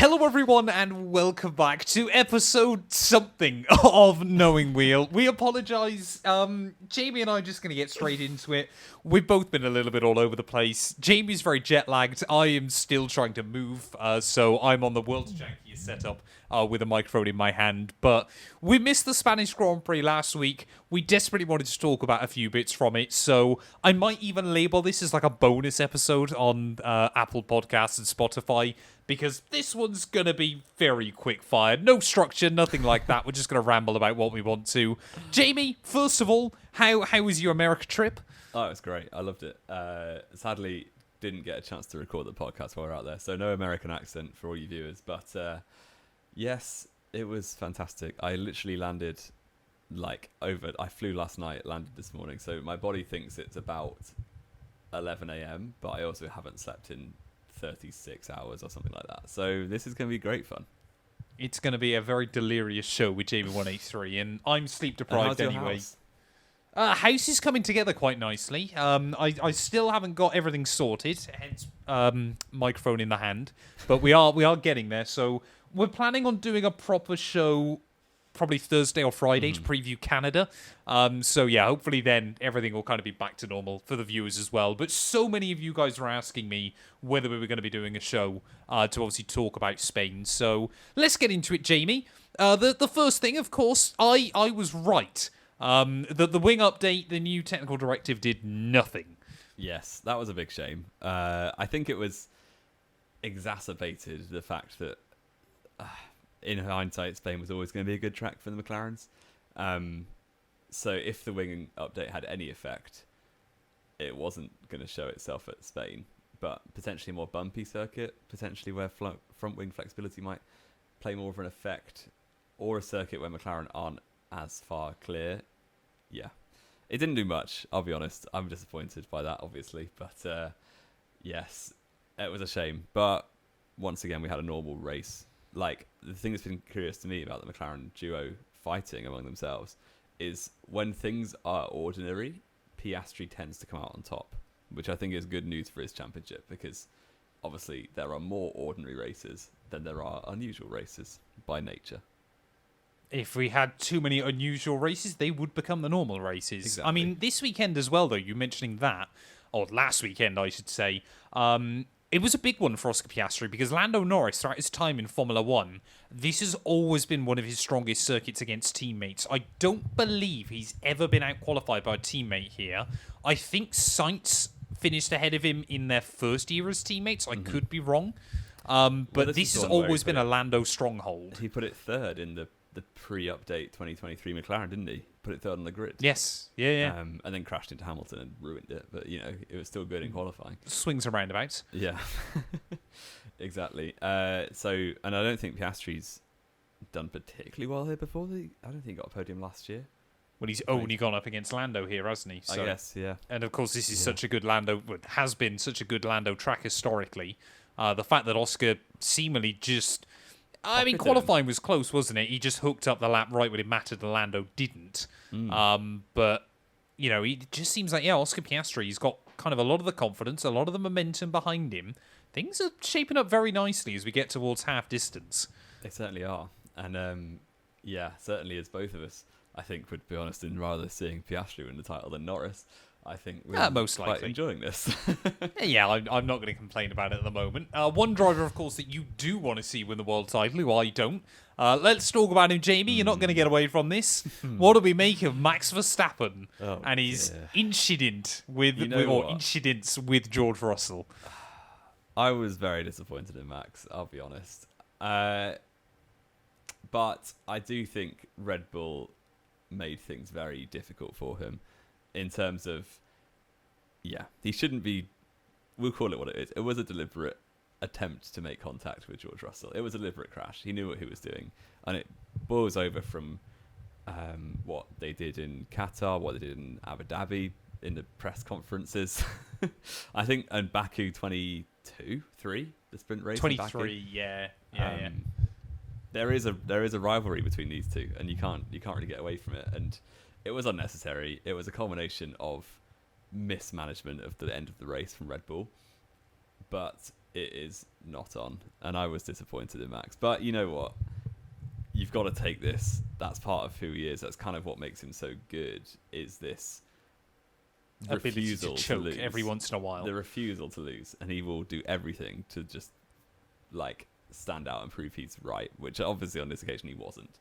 Hello everyone and welcome back to episode something of Knowing Wheel. We apologise, Jamie and I are just going to get straight into it. We've both been a little bit all over the place. Jamie's very jet lagged, I am still trying to move, so I'm on the world's jankiest setup with a microphone in my hand. But we missed the Spanish Grand Prix last week. We desperately wanted to talk about a few bits from it, so I might even label this as like a bonus episode on Apple Podcasts and Spotify, because this one's going to be very quick-fired. No structure, nothing like that. We're just going to ramble about what we want to. Jamie, first of all, how was your America trip? Oh, it was great. I loved it. Sadly, didn't get a chance to record the podcast while we were out there, so no American accent for all you viewers. But yes, it was fantastic. I literally landed I flew last night, landed this morning, so my body thinks it's about 11 a.m., but I also haven't slept in 36 hours or something like that. So this is going to be great fun. It's going to be a very delirious show with Jamie183, and I'm sleep deprived anyway. House is coming together quite nicely. I still haven't got everything sorted, hence microphone in the hand, but we are getting there. So we're planning on doing a proper show probably Thursday or Friday to preview Canada. So yeah, hopefully then everything will kind of be back to normal for the viewers as well. But so many of you guys were asking me whether we were going to be doing a show to obviously talk about Spain. So let's get into it, Jamie. The first thing, of course, I was right. The wing update, the new technical directive did nothing. Yes, that was a big shame. I think it was exacerbated the fact that in hindsight, Spain was always going to be a good track for the McLarens. So if the wing update had any effect, it wasn't going to show itself at Spain, but potentially a more bumpy circuit, potentially where front wing flexibility might play more of an effect, or a circuit where McLaren aren't as far clear. Yeah, it didn't do much, I'll be honest. I'm disappointed by that, obviously, but yes, it was a shame. But once again, we had a normal race. Like, the thing that's been curious to me about the McLaren duo fighting among themselves is when things are ordinary, Piastri tends to come out on top, which I think is good news for his championship, because obviously there are more ordinary races than there are unusual races by nature. If we had too many unusual races, they would become the normal races. Exactly. I mean, this weekend as well, though, you mentioning that, or last weekend, I should say, it was a big one for Oscar Piastri, because Lando Norris, throughout his time in Formula 1, this has always been one of his strongest circuits against teammates. I don't believe he's ever been out-qualified by a teammate here. I think Sainz finished ahead of him in their first year as teammates. I could be wrong. But this has always been a Lando stronghold. He put it third in the pre-update 2023 McLaren, didn't he? Put it third on the grid. Yes, yeah. And then crashed into Hamilton and ruined it. But, you know, it was still good in qualifying. Swings and roundabouts. Yeah, exactly. And I don't think Piastri's done particularly well here before. I don't think he got a podium last year. Well, he's only gone up against Lando here, hasn't he? So, I guess, yeah. And, of course, this is such a good Lando, has been such a good Lando track historically. The fact that Oscar seemingly just... I mean, qualifying was close, wasn't it? He just hooked up the lap right when it mattered, and Lando didn't. But, you know, it just seems like, Oscar Piastri, he's got kind of a lot of the confidence, a lot of the momentum behind him. Things are shaping up very nicely as we get towards half distance. They certainly are. And, certainly as both of us, I think, would be honest, in rather seeing Piastri win the title than Norris, I think we're most quite likely enjoying this. Yeah, I'm not going to complain about it at the moment. One driver, of course, that you do want to see win the world title, who I don't. Let's talk about him, Jamie. You're not going to get away from this. What do we make of Max Verstappen and his incidents with George Russell? I was very disappointed in Max, I'll be honest. But I do think Red Bull made things very difficult for him. In terms of, he shouldn't be, we'll call it what it is. It was a deliberate attempt to make contact with George Russell. It was a deliberate crash. He knew what he was doing. And it boils over from what they did in Qatar, what they did in Abu Dhabi, in the press conferences. I think, and Baku 22, 3, the sprint race. 23, yeah. There is a rivalry between these two, and you can't really get away from it. And it was unnecessary. It was a culmination of mismanagement of the end of the race from Red Bull. But it is not on, and I was disappointed in Max. But you know what? You've got to take this. That's part of who he is. That's kind of what makes him so good. Is this refusal to choke lose every once in a while? The refusal to lose, and he will do everything to just like stand out and prove he's right. Which obviously on this occasion he wasn't.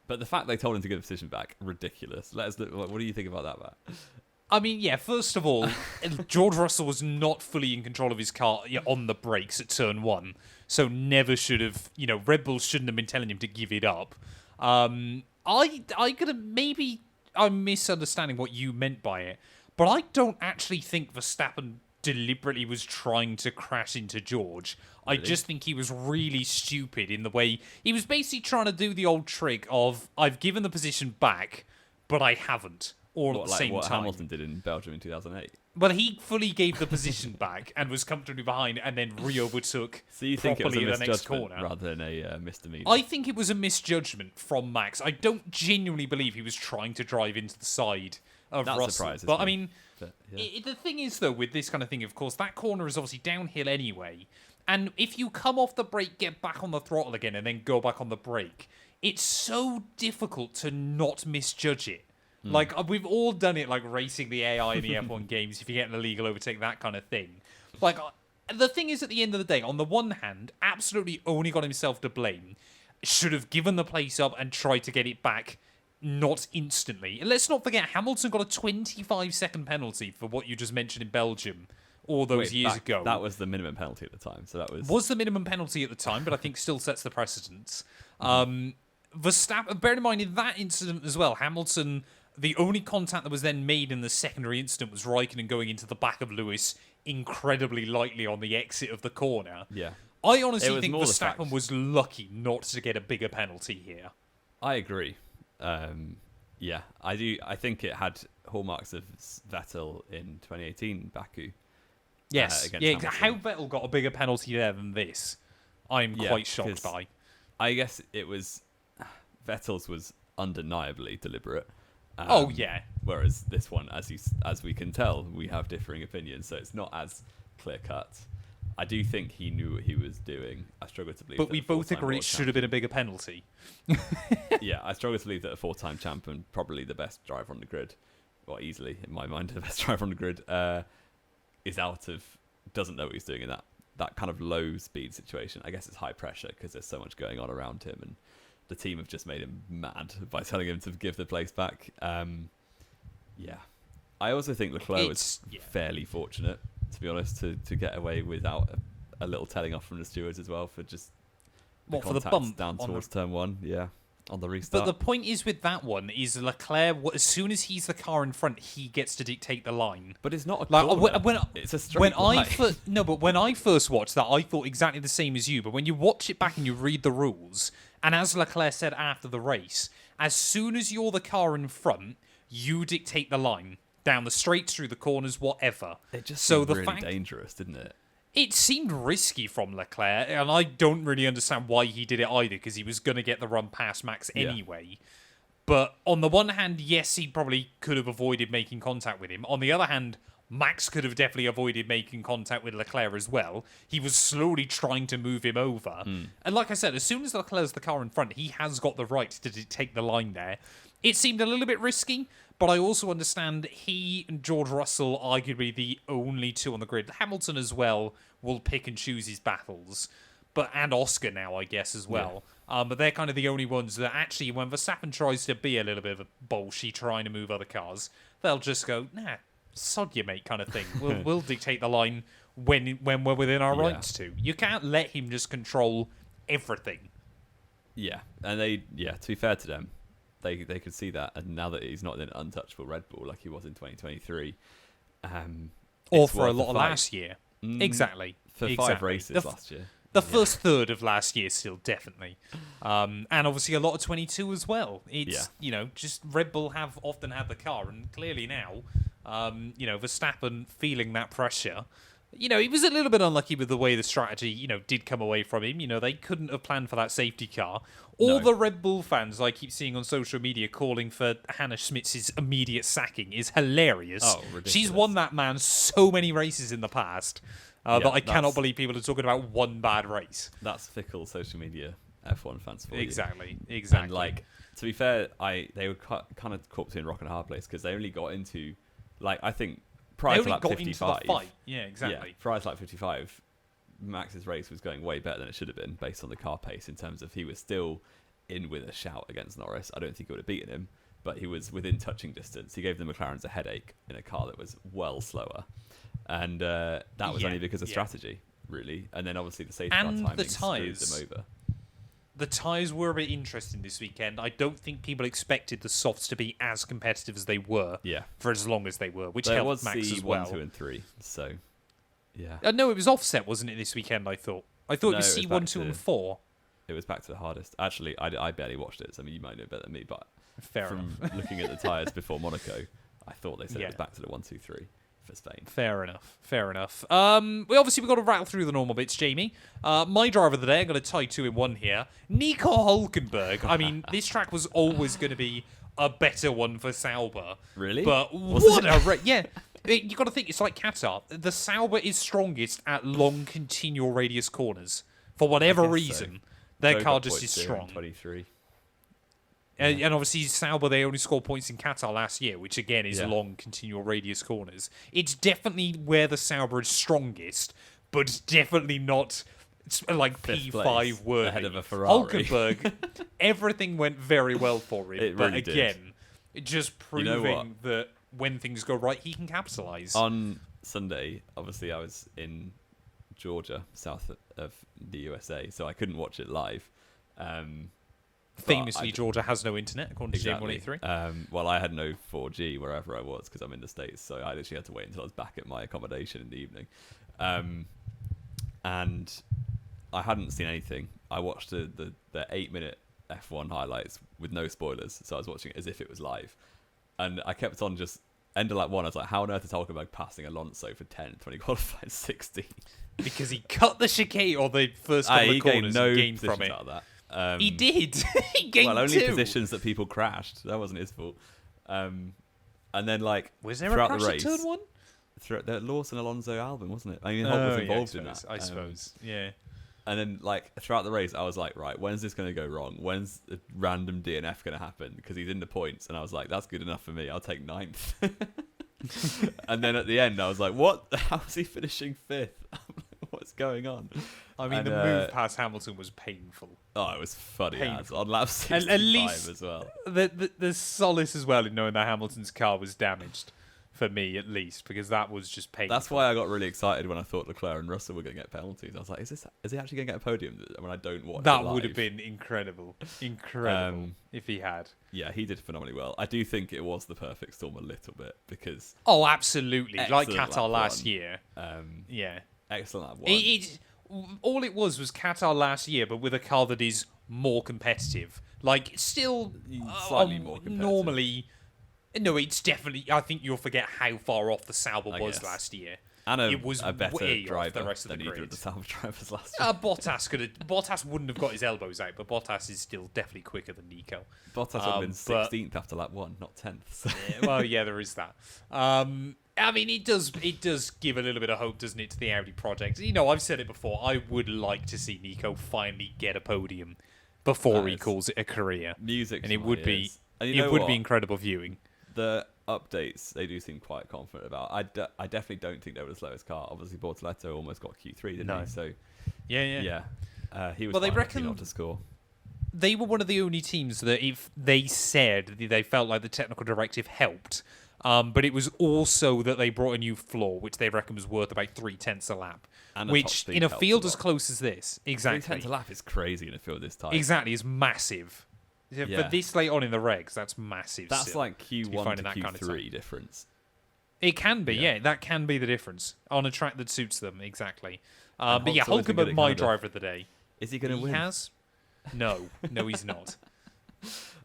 But the fact they told him to get the position back, ridiculous. Let us look. What do you think about that, Matt? I mean, yeah, first of all, George Russell was not fully in control of his car on the brakes at turn 1, so never should have, Red Bull shouldn't have been telling him to give it up. I'm misunderstanding what you meant by it, but I don't actually think Verstappen deliberately was trying to crash into George. Really? I just think he was really stupid in the way he was basically trying to do the old trick of, I've given the position back, but I haven't. At the same what time. Hamilton did in Belgium in 2008. Well, he fully gave the position back and was comfortably behind, and then re-overtook. So you think it was a misjudgment rather than a misdemeanor? I think it was a misjudgment from Max. I don't genuinely believe he was trying to drive into the side of Russell. That surprises me. I mean, the thing is, though, with this kind of thing, of course, that corner is obviously downhill anyway. And if you come off the brake, get back on the throttle again, and then go back on the brake, it's so difficult to not misjudge it. Like, we've all done it, like, racing the AI in the F1 games, if you get an illegal overtake, that kind of thing. Like, the thing is, at the end of the day, on the one hand, absolutely only got himself to blame. Should have given the place up and tried to get it back, not instantly. And let's not forget, Hamilton got a 25-second penalty for what you just mentioned in Belgium all those years ago. That was the minimum penalty at the time, so that was... Was the minimum penalty at the time, but I think still sets the precedence. Verstappen, bear in mind, in that incident as well, Hamilton... The only contact that was then made in the secondary incident was Raikkonen going into the back of Lewis incredibly lightly on the exit of the corner. Yeah. I honestly think Verstappen was lucky not to get a bigger penalty here. I agree. Yeah, I do. I think it had hallmarks of Vettel in 2018 Baku. Yes. How Vettel got a bigger penalty there than this, I'm quite shocked by. I guess it was... Vettel's was undeniably deliberate. Whereas this one, as we can tell, we have differing opinions, so it's not as clear cut. I do think he knew what he was doing. I struggle to believe. But we both agree it should have been a bigger penalty. Yeah, I struggle to believe that a 4-time champion, probably the best driver on the grid, well, easily in my mind, the best driver on the grid, doesn't know what he's doing in that kind of low speed situation. I guess it's high pressure because there's so much going on around him and. The team have just made him mad by telling him to give the place back. Yeah. I also think Leclerc was fairly fortunate, to be honest, to get away without a little telling off from the stewards as well for just for the bump down towards turn 1. Yeah. On the restart. But the point is with that one is Leclerc, as soon as he's the car in front, he gets to dictate the line. But it's not a corner. It's a straight line. But when I first watched that, I thought exactly the same as you. But when you watch it back and you read the rules, and as Leclerc said after the race, as soon as you're the car in front, you dictate the line. Down the straights, through the corners, whatever. It just seemed really dangerous, didn't it? It seemed risky from Leclerc, and I don't really understand why he did it either, because he was going to get the run past Max anyway. Yeah. But on the one hand, yes, he probably could have avoided making contact with him. On the other hand, Max could have definitely avoided making contact with Leclerc as well. He was slowly trying to move him over. And like I said, as soon as Leclerc's the car in front, he has got the right to take the line there. It seemed a little bit risky, but I also understand he and George Russell, arguably the only two on the grid. Hamilton as well will pick and choose his battles. And Oscar now, I guess, as well. Yeah. But they're kind of the only ones that actually, when Verstappen tries to be a little bit of a bolshy trying to move other cars, they'll just go, nah, sod you, mate, kind of thing. We'll dictate the line when we're within our rights to. You can't let him just control everything. Yeah, and to be fair to them, they could see that, and now that he's not in an untouchable Red Bull like he was in 2023, or for a lot of last year, exactly for 5 races last year. The first third of last year, still definitely, and obviously a lot of 22 as well. It's just Red Bull have often had the car, and clearly now, Verstappen feeling that pressure. He was a little bit unlucky with the way the strategy, did come away from him. They couldn't have planned for that safety car. All the Red Bull fans I keep seeing on social media calling for Hannah Schmitz's immediate sacking is hilarious. Oh, ridiculous. She's won that man so many races in the past. But I cannot believe people are talking about one bad race. That's fickle social media F1 fans for you. Exactly. And like, to be fair, they were kind of caught between rock and a hard place because they only got into, like, I think prior to lap 55. Yeah, exactly. Yeah, prior to lap 55, Max's race was going way better than it should have been based on the car pace in terms of he was still in with a shout against Norris. I don't think he would have beaten him, but he was within touching distance. He gave the McLarens a headache in a car that was well slower. And that was only because of strategy, really. And then obviously the safety car timing screwed them over. The tyres were a bit interesting this weekend. I don't think people expected the softs to be as competitive as they were for as long as they were, which helped Max as well. C1, 2, and 3, so yeah. No, it was offset, wasn't it, this weekend, I thought? I thought it was C1, 2, and 4. It was back to the hardest. Actually, I barely watched it, so I mean, you might know better than me, but from looking at the tyres before Monaco, I thought they said it was back to the 1, 2, 3. For Spain. Fair enough. We've got to rattle through the normal bits, Jamie. My driver of the day, I'm going to tie 2 in 1 here. Nico Hülkenberg. I mean, this track was always going to be a better one for Sauber. Really? But what a race. Yeah. You got to think, it's like Qatar. The Sauber is strongest at long continual radius corners. For whatever reason, their car just is strong. 23. And obviously, Sauber, they only scored points in Qatar last year, which again is long, continual radius corners. It's definitely where the Sauber is strongest, but definitely not like P5 worthy. Ahead of a Ferrari. Hülkenberg, everything went very well for him. But again, just proving that when things go right, he can capitalise. On Sunday, obviously, I was in Georgia, south of the USA, so I couldn't watch it live. Famously, Georgia has no internet, according to Jamie183. Well, I had no 4G wherever I was because I'm in the States, so I literally had to wait until I was back at my accommodation in the evening. And I hadn't seen anything. I watched the 8-minute F1 highlights with no spoilers, so I was watching it as if it was live. And I kept on just, end of lap 1, I was like, how on earth is Hülkenberg passing Alonso for 10th when he qualified 16th? Because he cut the chicane or the first couple of corners and gained from it. Out of that. He did. He gained only positions that people crashed. That wasn't his fault. And then, like, was there a crash at turn 1? Throughout the Lawson Alonso album, wasn't it? I mean, Hulk was involved in that. I suppose. Yeah. And then, like, throughout the race, I was like, right, when's this going to go wrong? When's a random DNF going to happen? Because he's in the points. And I was like, that's good enough for me. I'll take 9th. And then at the end, I was like, what? How is he finishing 5th? What's going on? I mean, the move past Hamilton was painful. Oh, it was funny as on lap 65 at least as well. The solace as well in knowing that Hamilton's car was damaged, for me at least, because that was just painful. That's why I got really excited when I thought Leclerc and Russell were going to get penalties. I was like, is he actually going to get a podium when I don't watch that it live? Would have been incredible if he had. Yeah, he did phenomenally well. I do think it was the perfect storm a little bit because... Oh, absolutely. Like Qatar last year. Yeah. Excellent lap 1. All it was Qatar last year, but with a car that is more competitive. Like, still... Slightly more competitive. Normally... No, it's definitely... I think you'll forget how far off the Sauber was last year. And it was a better way driver off the rest of than the either grid. of the Sauber drivers last year. Bottas wouldn't have got his elbows out, but Bottas is still definitely quicker than Nico. Bottas would have been 16th after lap 1, not 10th. So. Well, yeah, there is that. I mean, it does give a little bit of hope, doesn't it, to the Audi project? You know, I've said it before. I would like to see Nico finally get a podium before he calls it a career. Music, and it would be incredible viewing. The updates they do seem quite confident about. I definitely don't think they were the slowest car. Obviously, Bortoletto almost got Q3, didn't he? So yeah. He was. Well, they reckon not to score. They were one of the only teams that, if they said they felt like the technical directive helped. But it was also that they brought a new floor, which they reckon was worth about 3/10 a lap. And which, in a field as close as this, exactly. 3/10 a lap is crazy in a field this tight. Exactly, is massive. Yeah. For this late on in the regs, that's massive. That's still, like Q1 to Q3 difference. It can be, yeah. That can be the difference on a track that suits them, exactly. But yeah, Hülkenberg, my driver of the day. Is he going to win? He has? No, he's not.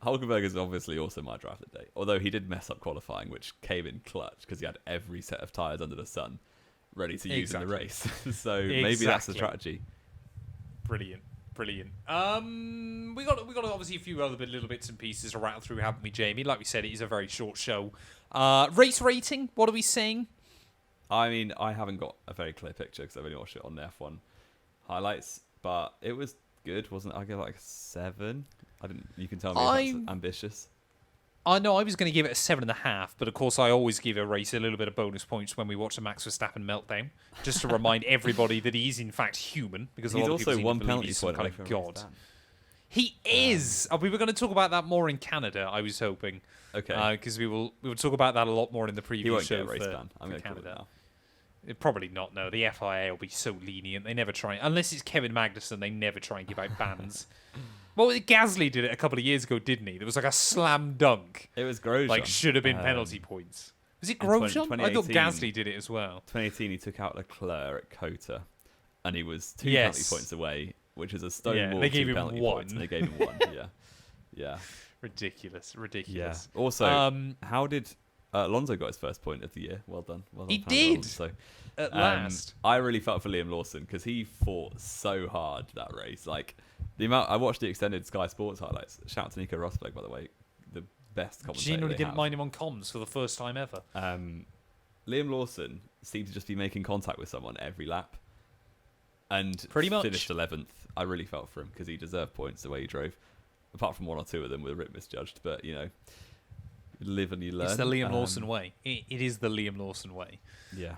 Hulkenberg is obviously also my driver of the day, although he did mess up qualifying, which came in clutch because he had every set of tyres under the sun ready to use in the race. So maybe that's the strategy. Brilliant. We got obviously a few other little bits and pieces to rattle through, haven't we, Jamie? Like we said, it is a very short show. Race rating, what are we saying? I mean, I haven't got a very clear picture because I've only watched it on the F1 highlights, but it was good, wasn't it? I give it like a 7. I didn't. You can tell me if that's ambitious. I know I was going to give it a 7.5, but of course I always give a race a little bit of bonus points when we watch a Max Verstappen meltdown, just to remind everybody that he's in fact human, because he's a lot also of people one seem to believe he's some penalty kind point of god. He is. We were going to talk about that more in Canada. I was hoping. Okay. Because we will talk about that a lot more in the preview he won't show get a race for, ban. I'm going to call it now. Probably not. No, the FIA will be so lenient. They never try, unless it's Kevin Magnussen. They never try and give out bans. Well, Gasly did it a couple of years ago, didn't he? There was like a slam dunk. It was Grosjean. Like, should have been penalty points. Was it Grosjean? I thought Gasly did it as well. 2018, he took out Leclerc at Cota, and he was 2 penalty points away, which is a stonewall. They gave him penalty 1. Points, and they gave him 1. Yeah. Ridiculous. Yeah. Also, how did Alonso got his first point of the year? Well done. He did. Alonso. At last. I really felt for Liam Lawson because he fought so hard that race. Like the amount I watched the extended Sky Sports highlights. Shout out to Nico Rosberg, by the way, the best commentator. Genuinely didn't mind him on comms for the first time ever. Liam Lawson seemed to just be making contact with someone every lap, and pretty much finished 11th. I really felt for him because he deserved points the way he drove. Apart from 1 or 2 of them were a bit misjudged, but you live and you learn. It's the Liam Lawson way. It is the Liam Lawson way. Yeah.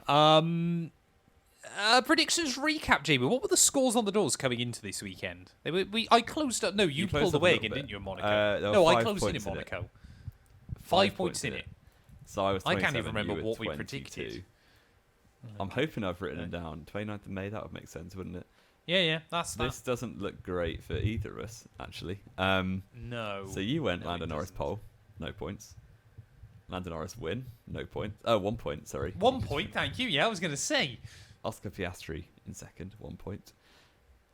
Predictions recap, Jamie. What were the scores on the doors coming into this weekend? I closed up. No, you pulled away again, didn't you, in Monaco? No, I closed in Monaco. 5 points in it. So I was. I can't even remember what we predicted. I'm hoping I've written it down. 29th of May. That would make sense, wouldn't it? Yeah. This doesn't look great for either of us, actually. No. So you went Lando Norris pole, no points. Lando Norris win, no point. Oh, 1 point, sorry. 1 point, thank you. Yeah, I was going to say. Oscar Piastri in second, 1 point.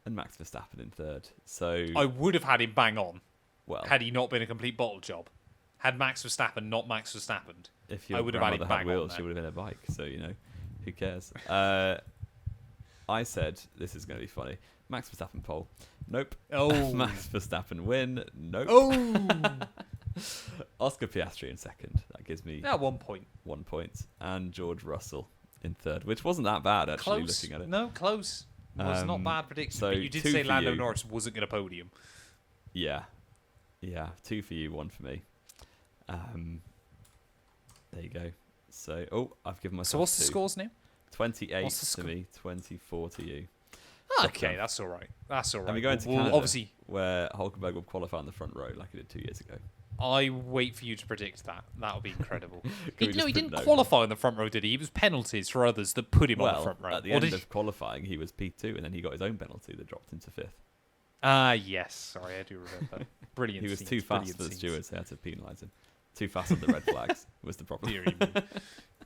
And Max Verstappen in third. So I would have had him bang on. Well, had he not been a complete bottle job. Had Max Verstappen not Max Verstappen, if I would have had him bang wheels, on. She would have been a bike, so who cares? I said this is going to be funny. Max Verstappen pole. Nope. Oh. Max Verstappen win. Nope. Oh. Oscar Piastri in second. That gives me 1 point. 1 point. And George Russell in third, which wasn't that bad, actually, close. looking at it. No, close. Was not bad prediction. So but you did say Lando Norris wasn't going to podium. Yeah. 2 for you, 1 for me. There you go. So, I've given myself So what's 2. the scores now? 28 to me, 24 to you. Okay, that's all right. And we go into Canada, obviously, where Hulkenberg will qualify on the front row like he did 2 years ago. I wait for you to predict that. That'll be incredible. He didn't qualify on the front row, did he? It was penalties for others that put him on the front row. At the end of qualifying, he was P2, and then he got his own penalty that dropped him to 5th. Yes. Sorry, I do remember. Brilliant. He was too fast for the stewards. They had to penalise him. Too fast on the red flags was the problem.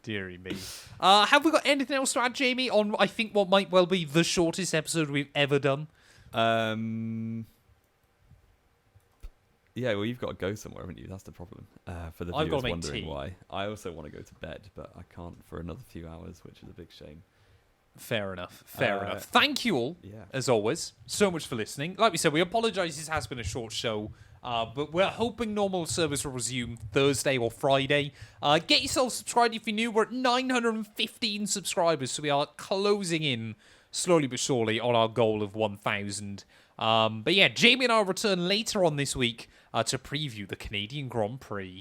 Deary me. Have we got anything else to add, Jamie, on I think what might well be the shortest episode we've ever done? Yeah, well, you've got to go somewhere, haven't you? That's the problem. For the viewers wondering why. I also want to go to bed, but I can't for another few hours, which is a big shame. Fair enough. Thank you all, as always, so much for listening. Like we said, we apologise this has been a short show, but we're hoping normal service will resume Thursday or Friday. Get yourself subscribed if you're new. We're at 915 subscribers, so we are closing in slowly but surely on our goal of 1,000. But yeah, Jamie and I will return later on this week to preview the Canadian Grand Prix.